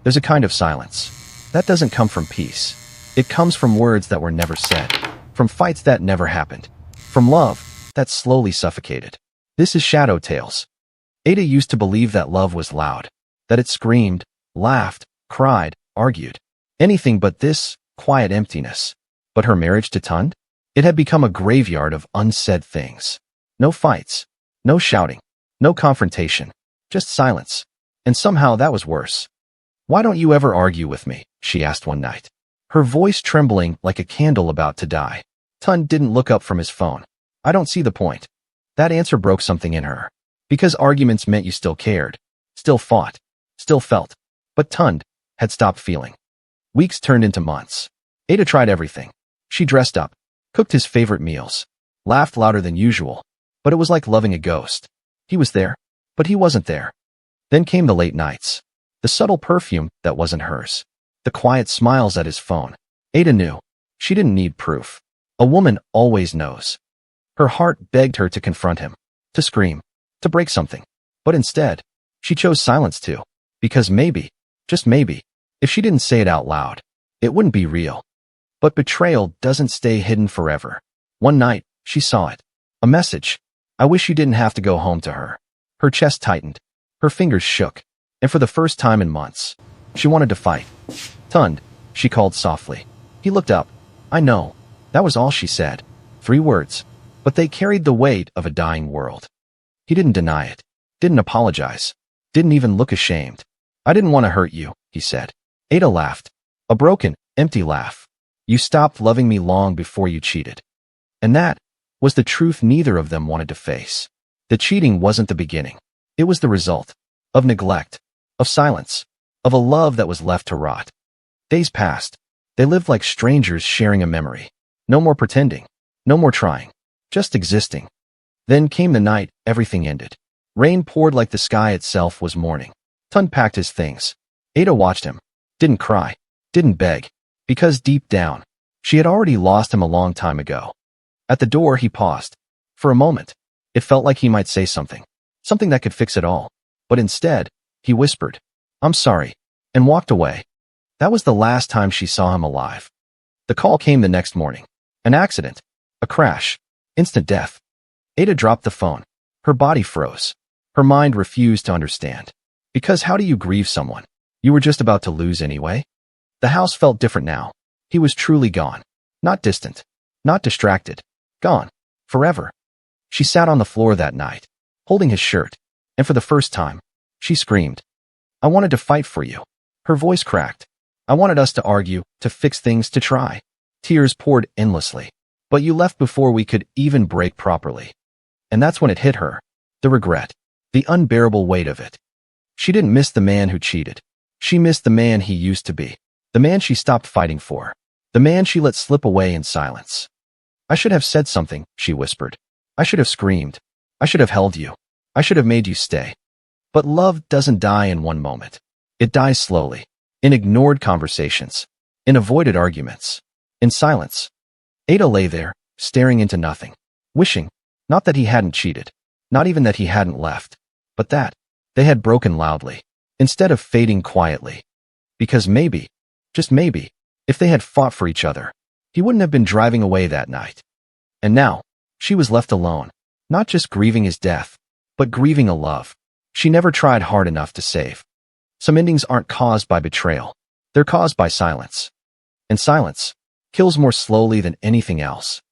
There's a kind of silence that doesn't come from peace. It comes from words that were never said, from fights that never happened, from love that slowly suffocated. This is Shadow Tales. Ada used to believe that love was loud, that it screamed, laughed, cried, argued. Anything but this quiet emptiness. But her marriage to Tunde? It had become a graveyard of unsaid things. No fights, no shouting, no confrontation, just silence. And somehow that was worse. "Why don't you ever argue with me?" she asked one night, her voice trembling like a candle about to die. Tunde didn't look up from his phone. "I don't see the point." That answer broke something in her. Because arguments meant you still cared, still fought, still felt. But Tunde had stopped feeling. Weeks turned into months. Ada tried everything. She dressed up, cooked his favorite meals, laughed louder than usual. But it was like loving a ghost. He was there, but he wasn't there. Then came the late nights. The subtle perfume that wasn't hers. The quiet smiles at his phone. Ada knew. She didn't need proof. A woman always knows. Her heart begged her to confront him, to scream, to break something. But instead, she chose silence too. Because maybe, just maybe, if she didn't say it out loud, it wouldn't be real. But betrayal doesn't stay hidden forever. One night, she saw it. A message. "I wish you didn't have to go home" to her. Her chest tightened. Her fingers shook. And for the first time in months, she wanted to fight. "Tunde," she called softly. He looked up. "I know." That was all she said. 3 words. But they carried the weight of a dying world. He didn't deny it. Didn't apologize. Didn't even look ashamed. "I didn't want to hurt you," he said. Ada laughed. A broken, empty laugh. "You stopped loving me long before you cheated." And that was the truth neither of them wanted to face. The cheating wasn't the beginning. It was the result of neglect, of silence, of a love that was left to rot. Days passed. They lived like strangers sharing a memory. No more pretending. No more trying. Just existing. Then came the night everything ended. Rain poured like the sky itself was mourning. Tunde packed his things. Ada watched him. Didn't cry. Didn't beg. Because deep down, she had already lost him a long time ago. At the door, he paused. For a moment, it felt like he might say something. Something that could fix it all. But instead, he whispered, "I'm sorry," and walked away. That was the last time she saw him alive. The call came the next morning. An accident. A crash. Instant death. Ada dropped the phone. Her body froze. Her mind refused to understand. Because how do you grieve someone you were just about to lose anyway? The house felt different now. He was truly gone. Not distant. Not distracted. Gone. Forever. She sat on the floor that night, holding his shirt, and for the first time, she screamed. "I wanted to fight for you." Her voice cracked. "I wanted us to argue, to fix things, to try." Tears poured endlessly. "But you left before we could even break properly." And that's when it hit her. The regret. The unbearable weight of it. She didn't miss the man who cheated. She missed the man he used to be. The man she stopped fighting for. The man she let slip away in silence. "I should have said something," she whispered. "I should have screamed. I should have held you. I should have made you stay." But love doesn't die in one moment. It dies slowly. In ignored conversations. In avoided arguments. In silence. Ada lay there, staring into nothing. Wishing, not that he hadn't cheated. Not even that he hadn't left. But that they had broken loudly. Instead of fading quietly. Because maybe, just maybe, if they had fought for each other, he wouldn't have been driving away that night. And now, she was left alone. Not just grieving his death, but grieving a love she never tried hard enough to save. Some endings aren't caused by betrayal. They're caused by silence. And silence kills more slowly than anything else.